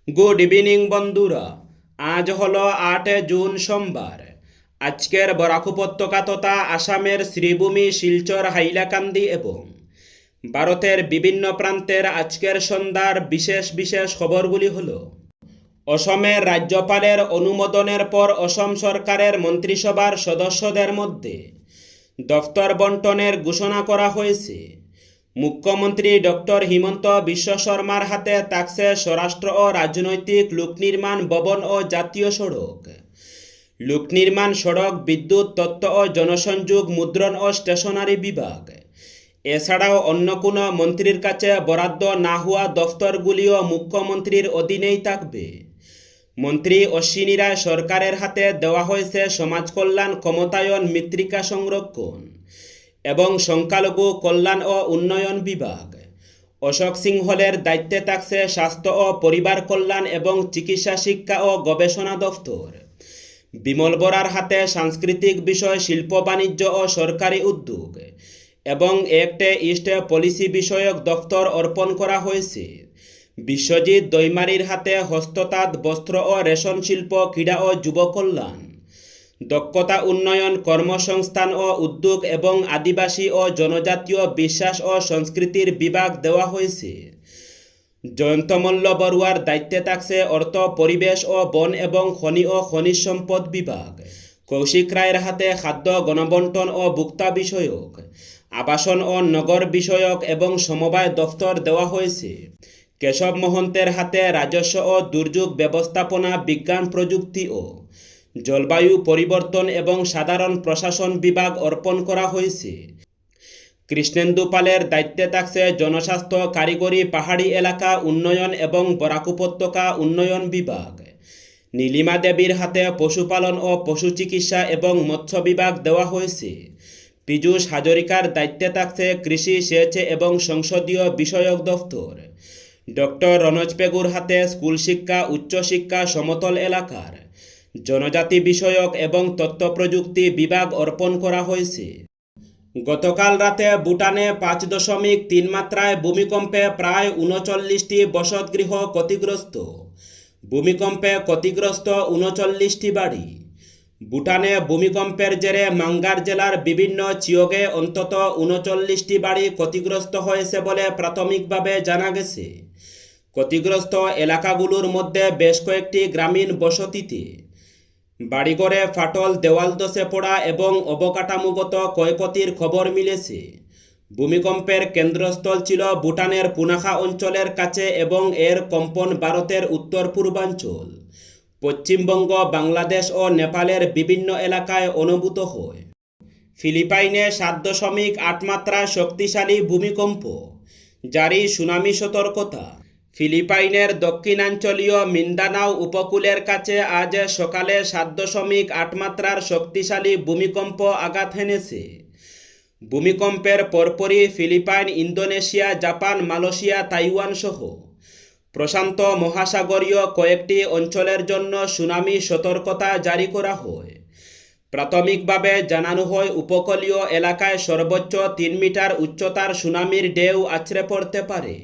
Good evening বন্ধুরা। আজ হলো 8 জুন সোমবার। আজকের বরাক উপত্যকা তথা আসামের শ্রীভূমি, শিলচর, হাইলাকান্দি এবং ভারতের বিভিন্ন প্রান্তের আজকের সন্ধ্যার বিশেষ বিশেষ খবরগুলি হলো: অসমের রাজ্যপালের অনুমোদনের পর অসম সরকারের মন্ত্রিসভার সদস্যদের মধ্যে দফতর বণ্টনের ঘোষণা করা হয়েছে। মুখ্যমন্ত্রী ডক্টর হিমন্ত বিশ্ব শর্মার হাতে থাকছে স্বরাষ্ট্র ও রাজনৈতিক, লোকনির্মাণ, ভবন ও জাতীয় সড়ক, লোকনির্মাণ, সড়ক, বিদ্যুৎ, তথ্য ও জনসংযোগ, মুদ্রণ ও স্টেশনারি বিভাগ। এছাড়াও অন্য কোনো মন্ত্রীর কাছে বরাদ্দ না হওয়া দফতরগুলিও মুখ্যমন্ত্রীর অধীনেই থাকবে। মন্ত্রী অশ্বিনী রায় সরকারের হাতে দেওয়া হয়েছে সমাজ কল্যাণ, ক্ষমতায়ন, মৃত্তিকা সংরক্ষণ এবং সংখ্যালঘু কল্যাণ ও উন্নয়ন বিভাগ। অশোক সিংহলের দায়িত্বে থাকছে স্বাস্থ্য ও পরিবার কল্যাণ এবং চিকিৎসা, শিক্ষা ও গবেষণা দফতর। বিমল বরার হাতে সাংস্কৃতিক বিষয়, শিল্প, বাণিজ্য ও সরকারি উদ্যোগ এবং অ্যাক্ট ইস্ট পলিসি বিষয়ক দফতর অর্পণ করা হয়েছে। বিশ্বজিৎ দৈমারির হাতে হস্ততাঁত, বস্ত্র ও রেশম শিল্প, ক্রীড়া ও যুব কল্যাণ, দক্ষতা উন্নয়ন, কর্মসংস্থান ও উদ্যোগ এবং আদিবাসী ও জনজাতীয় বিশ্বাস ও সংস্কৃতির বিভাগ দেওয়া হয়েছে। জয়ন্ত মল্ল বড়ুয়ার দায়িত্বে থাকছে অর্থ, পরিবেশ ও বন এবং খনি ও খনিজ সম্পদ বিভাগ। কৌশিক রায়ের হাতে খাদ্য, গণবণ্টন ও ভোক্তা বিষয়ক, আবাসন ও নগর বিষয়ক এবং সমবায় দফতর দেওয়া হয়েছে। কেশব মহন্তের হাতে রাজস্ব ও দুর্যোগ ব্যবস্থাপনা, বিজ্ঞান, প্রযুক্তি ও জলবায়ু পরিবর্তন এবং সাধারণ প্রশাসন বিভাগ অর্পণ করা হয়েছে। কৃষ্ণেন্দু পালের দায়িত্বে থাকছে জনস্বাস্থ্য, কারিগরি, পাহাড়ি এলাকা উন্নয়ন এবং বরাক উপত্যকা উন্নয়ন বিভাগ। নীলিমা দেবীর হাতে পশুপালন ও পশু চিকিৎসা এবং মৎস্য বিভাগ দেওয়া হয়েছে। পীযূষ হাজরিকার দায়িত্বে থাকছে কৃষি, সেচ এবং সংসদীয় বিষয়ক দফতর। ডক্টর রনোজ পেগুর হাতে স্কুল শিক্ষা, উচ্চশিক্ষা, সমতল এলাকার জনজাতি বিষয়ক এবং তথ্য প্রযুক্তি বিভাগ অর্পণ করা হয়েছে। গতকাল রাতে ভুটানে 5.3 মাত্রায় ভূমিকম্পে প্রায় 39টি বসতগৃহ ক্ষতিগ্রস্ত। ভূমিকম্পে ক্ষতিগ্রস্ত 39টি বাড়ি। ভুটানে ভূমিকম্পের জেরে মাঙ্গার জেলার বিভিন্ন চিয়োগে অন্তত 39টি বাড়ি ক্ষতিগ্রস্ত হয়েছে বলে প্রাথমিকভাবে জানা গেছে। ক্ষতিগ্রস্ত এলাকাগুলোর মধ্যে বেশ কয়েকটি গ্রামীণ বসতিতে বাড়িঘরে ফাটল, দেওয়াল ধসে পড়া এবং অবকাঠামোগত ক্ষয়ক্ষতির খবর মিলেছে। ভূমিকম্পের কেন্দ্রস্থল ছিল ভুটানের পুনাখা অঞ্চলের কাছে এবং এর কম্পন ভারতের উত্তর পূর্বাঞ্চল, পশ্চিমবঙ্গ, বাংলাদেশ ও নেপালের বিভিন্ন এলাকায় অনুভূত হয়। ফিলিপাইনে 7.8 মাত্রায় শক্তিশালী ভূমিকম্প, জারি সুনামি সতর্কতা। ফিলিপাইনের দক্ষিণাঞ্চলীয় মিন্দানাও উপকূলের কাছে আজ সকালে 7.8 মাত্রার শক্তিশালী ভূমিকম্প আঘাত হেনেছে। ভূমিকম্পের পরপরই Philippines, Indonesia, Japan, Malaysia, Taiwan সহ প্রশান্ত মহাসাগরীয় কয়েকটি অঞ্চলের জন্য সুনামি সতর্কতা জারি করা হয়। প্রাথমিকভাবে জানানো হয় উপকূলীয় এলাকায় সর্বোচ্চ 3 মিটার উচ্চতার সুনামির ঢেউ আছড়ে পড়তে পারে।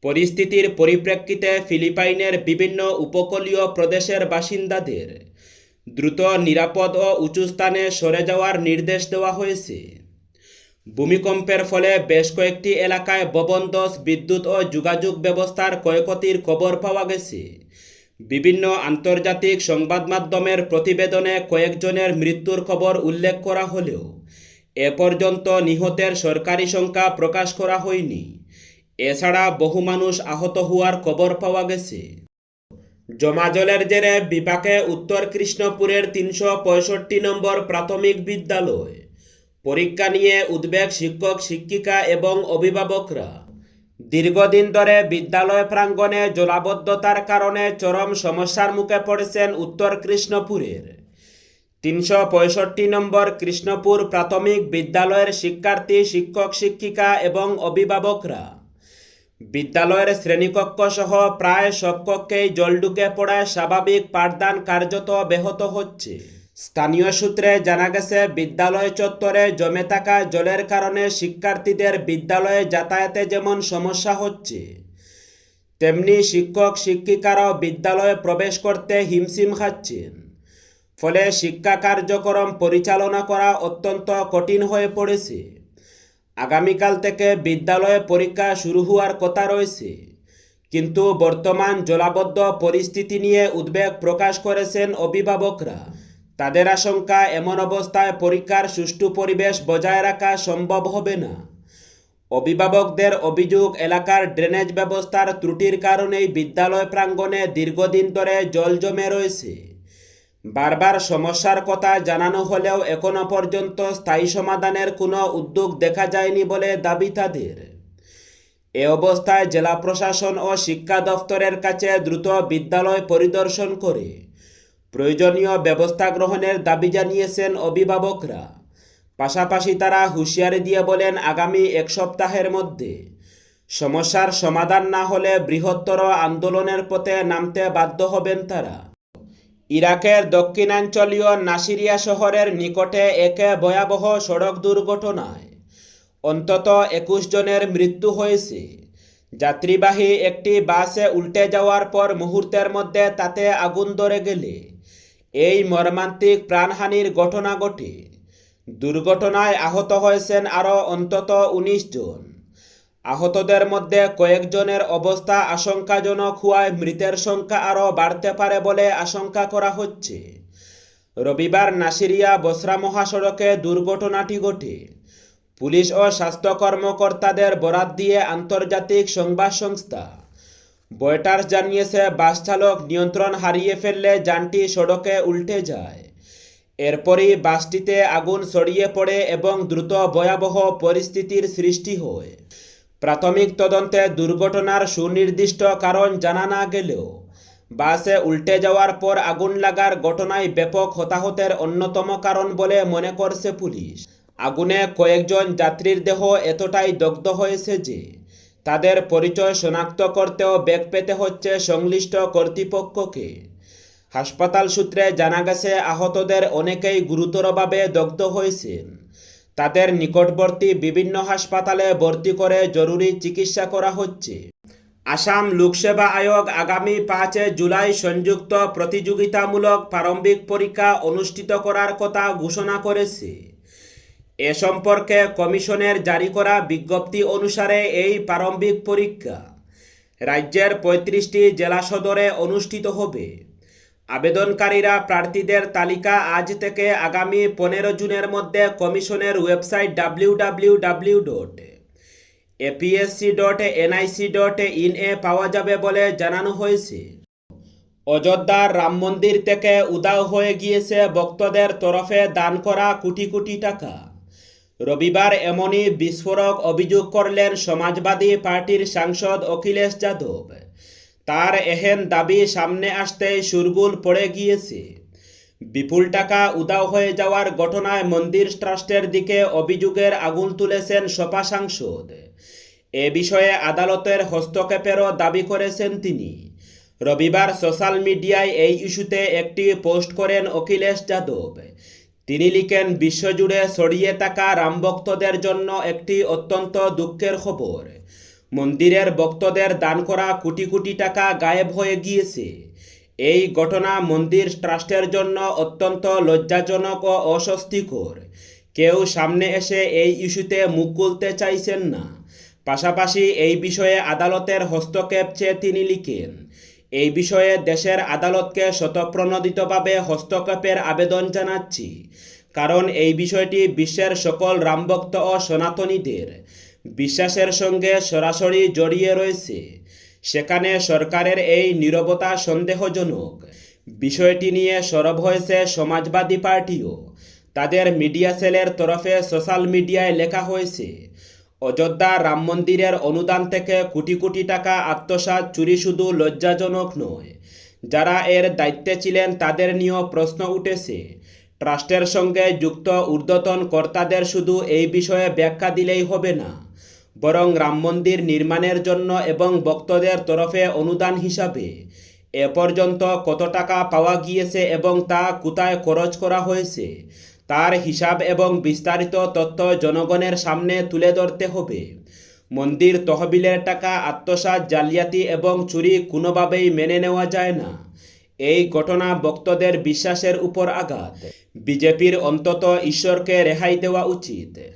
পরিস্থিতির পরিপ্রেক্ষিতে ফিলিপাইনের বিভিন্ন উপকূলীয় প্রদেশের বাসিন্দাদের দ্রুত, নিরাপদ ও উঁচু স্থানে সরে যাওয়ার নির্দেশ দেওয়া হয়েছে। ভূমিকম্পের ফলে বেশ কয়েকটি এলাকায় ভবন ধস, বিদ্যুৎ ও যোগাযোগ ব্যবস্থার ক্ষয়ক্ষতির খবর পাওয়া গেছে। বিভিন্ন আন্তর্জাতিক সংবাদ মাধ্যমের প্রতিবেদনে কয়েকজনের মৃত্যুর খবর উল্লেখ করা হলেও এ পর্যন্ত নিহতের সরকারি সংখ্যা প্রকাশ করা হয়নি। এছাড়া বহু মানুষ আহত হওয়ার খবর পাওয়া গেছে। জমা জলের জেরে বিপাকে উত্তর কৃষ্ণপুরের 365 নম্বর প্রাথমিক বিদ্যালয়। পরীক্ষা নিয়ে উদ্বেগ শিক্ষক, শিক্ষিকা এবং অভিভাবকরা। দীর্ঘদিন ধরে বিদ্যালয় প্রাঙ্গণে জলাবদ্ধতার কারণে চরম সমস্যার মুখে পড়েছেন উত্তর কৃষ্ণপুরের 365 নম্বর কৃষ্ণপুর প্রাথমিক বিদ্যালয়ের শিক্ষার্থী, শিক্ষক, শিক্ষিকা এবং অভিভাবকরা। বিদ্যালয়ের শ্রেণীকক্ষ সহ প্রায় সব কক্ষেই জল ঢুকে পড়ায় স্বাভাবিক পাঠদান কার্যত ব্যাহত হচ্ছে। স্থানীয় সূত্রে জানা গেছে, বিদ্যালয় চত্বরে জমে থাকা জলের কারণে শিক্ষার্থীদের বিদ্যালয়ে যাতায়াতে যেমন সমস্যা হচ্ছে, তেমনি শিক্ষক শিক্ষিকারাও বিদ্যালয়ে প্রবেশ করতে হিমশিম খাচ্ছেন। ফলে শিক্ষা কার্যক্রম পরিচালনা করা অত্যন্ত কঠিন হয়ে পড়েছে। আগামীকাল থেকে বিদ্যালয়ে পরীক্ষা শুরু হওয়ার কথা রয়েছে, কিন্তু বর্তমান জলাবদ্ধ পরিস্থিতি নিয়ে উদ্বেগ প্রকাশ করেছেন অভিভাবকরা। তাদের আশঙ্কা, এমন অবস্থায় পরীক্ষার সুষ্ঠু পরিবেশ বজায় রাখা সম্ভব হবে না। অভিভাবকদের অভিযোগ, এলাকার ড্রেনেজ ব্যবস্থার ত্রুটির কারণেই বিদ্যালয় প্রাঙ্গণে দীর্ঘদিন ধরে জল জমে রয়েছে। বারবার সমস্যার কথা জানানো হলেও এখনো পর্যন্ত স্থায়ী সমাধানের কোনো উদ্যোগ দেখা যায়নি বলে দাবি তাদের। এ অবস্থায় জেলা প্রশাসন ও শিক্ষা দফতরের কাছে দ্রুত বিদ্যালয় পরিদর্শন করে প্রয়োজনীয় ব্যবস্থা গ্রহণের দাবি জানিয়েছেন অভিভাবকরা। পাশাপাশি তারা হুঁশিয়ারি দিয়ে বলেন, আগামী এক সপ্তাহের মধ্যে সমস্যার সমাধান না হলে বৃহত্তর আন্দোলনের পথে নামতে বাধ্য হবেন তারা। ইরাকের দক্ষিণাঞ্চলীয় নাসিরিয়া শহরের নিকটে এক ভয়াবহ সড়ক দুর্ঘটনায় অন্তত 21 জনের মৃত্যু হয়েছে। যাত্রীবাহী একটি বাসে উল্টে যাওয়ার পর মুহূর্তের মধ্যে তাতে আগুন ধরে গেলে এই মর্মান্তিক প্রাণহানির ঘটনা ঘটে। দুর্ঘটনায় আহত হয়েছেন আরও অন্তত 19 জন। আহতদের মধ্যে কয়েকজনের অবস্থা আশঙ্কাজনক হওয়ায় মৃতের সংখ্যা আরও বাড়তে পারে বলে আশঙ্কা করা হচ্ছে। রবিবার নাসিরিয়া বসরা মহাসড়কে দুর্ঘটনাটি ঘটে। পুলিশ ও স্বাস্থ্য কর্মকর্তাদের বরাত দিয়ে আন্তর্জাতিক সংবাদ সংস্থা রয়টার্স জানিয়েছে, বাস চালক নিয়ন্ত্রণ হারিয়ে ফেললে যানটি সড়কে উল্টে যায়। এরপরই বাসটিতে আগুন ছড়িয়ে পড়ে এবং দ্রুত ভয়াবহ পরিস্থিতির সৃষ্টি হয়। প্রাথমিক তদন্তে দুর্ঘটনার সুনির্দিষ্ট কারণ জানা না গেলেও বাসে উল্টে যাওয়ার পর আগুন লাগার ঘটনায় ব্যাপক হতাহতের অন্যতম কারণ বলে মনে করছে পুলিশ। আগুনে কয়েকজন যাত্রীর দেহ এতটাই দগ্ধ হয়েছে যে তাদের পরিচয় শনাক্ত করতেও বেগ পেতে হচ্ছে সংশ্লিষ্ট কর্তৃপক্ষকে। হাসপাতাল সূত্রে জানা গেছে, আহতদের অনেকেই গুরুতরভাবে দগ্ধ হয়েছেন। তাদের নিকটবর্তী বিভিন্ন হাসপাতালে ভর্তি করে জরুরি চিকিৎসা করা হচ্ছে। আসাম লোকসেবা আয়োগ আগামী 5 জুলাই সংযুক্ত প্রতিযোগিতামূলক প্রারম্ভিক পরীক্ষা অনুষ্ঠিত করার কথা ঘোষণা করেছে। এ সম্পর্কে কমিশনের জারি করা বিজ্ঞপ্তি অনুসারে এই প্রারম্ভিক পরীক্ষা রাজ্যের 35টি জেলা সদরে অনুষ্ঠিত হবে। আবেদনকারীরা প্রার্থীদের তালিকা আজ থেকে আগামী 15 জুনের মধ্যে কমিশনের ওয়েবসাইট www.apsc.nic.in এ পাওয়া যাবে বলে জানানো হয়েছে। অযোধ্যার রাম মন্দির থেকে উধাও হয়ে গিয়েছে ভক্তদের তরফে দান করা কোটি কোটি টাকা। রবিবার এমনই বিস্ফোরক অভিযোগ করলেন সমাজবাদী পার্টির সাংসদ অখিলেশ যাদব। তার এহেন দাবি সামনে আসতেই শোরগোল পড়ে গিয়েছে। বিপুল টাকা উধাও হয়ে যাওয়ার ঘটনায় মন্দির ট্রাস্টের দিকে অভিযোগের আগুন তুলেছেন সপা সাংসদ। এ বিষয়ে আদালতের হস্তক্ষেপেরও দাবি করেছেন তিনি। রবিবার সোশ্যাল মিডিয়ায় এই ইস্যুতে একটি পোস্ট করেন অখিলেশ যাদব। তিনি লিখেন, বিশ্বজুড়ে ছড়িয়ে থাকা রামভক্তদের জন্য একটি অত্যন্ত দুঃখের খবর। মন্দিরের ভক্তদের দান করা কোটি কোটি টাকা গায়েব হয়ে গিয়েছে। এই ঘটনা মন্দির ট্রাস্টের জন্য অত্যন্ত লজ্জাজনক ও অস্বস্তিকর। কেউ সামনে এসে এই ইস্যুতে মুখ খুলতে চাইছেন না। পাশাপাশি এই বিষয়ে আদালতের হস্তক্ষেপ চেয়ে তিনি লিখেন, এই বিষয়ে দেশের আদালতকে স্বতঃপ্রণোদিতভাবে হস্তক্ষেপের আবেদন জানাচ্ছি, কারণ এই বিষয়টি বিশ্বের সকল রামভক্ত ও সনাতনীদের বিশ্বাসের সঙ্গে সরাসরি জড়িয়ে রয়েছে। সেখানে সরকারের এই নীরবতা সন্দেহজনক। বিষয়টি নিয়ে সরব হয়েছে সমাজবাদী পার্টিও। তাদের মিডিয়া সেলের তরফে সোশ্যাল মিডিয়ায় লেখা হয়েছে, অযোধ্যা রাম মন্দিরের অনুদান থেকে কোটি কোটি টাকা আত্মসাৎ চুরি শুধু লজ্জাজনক নয়, যারা এর দায়িত্বে ছিলেন তাদের নিয়েও প্রশ্ন উঠেছে। ট্রাস্টের সঙ্গে যুক্ত ঊর্ধ্বতন কর্তাদের শুধু এই বিষয়ে ব্যাখ্যা দিলেই হবে না, বরং রাম মন্দির নির্মাণের জন্য এবং ভক্তদের তরফে অনুদান হিসাবে এ পর্যন্ত কত টাকা পাওয়া গিয়েছে এবং তা কোথায় খরচ করা হয়েছে তার হিসাব এবং বিস্তারিত তথ্য জনগণের সামনে তুলে ধরতে হবে। মন্দির তহবিলের টাকা আত্মসাৎ, জালিয়াতি এবং চুরি কোনোভাবেই মেনে নেওয়া যায় না। এই ঘটনা ভক্তদের বিশ্বাসের উপর আঘাত। বিজেপির অন্তত ঈশ্বরকে রেহাই দেওয়া উচিত।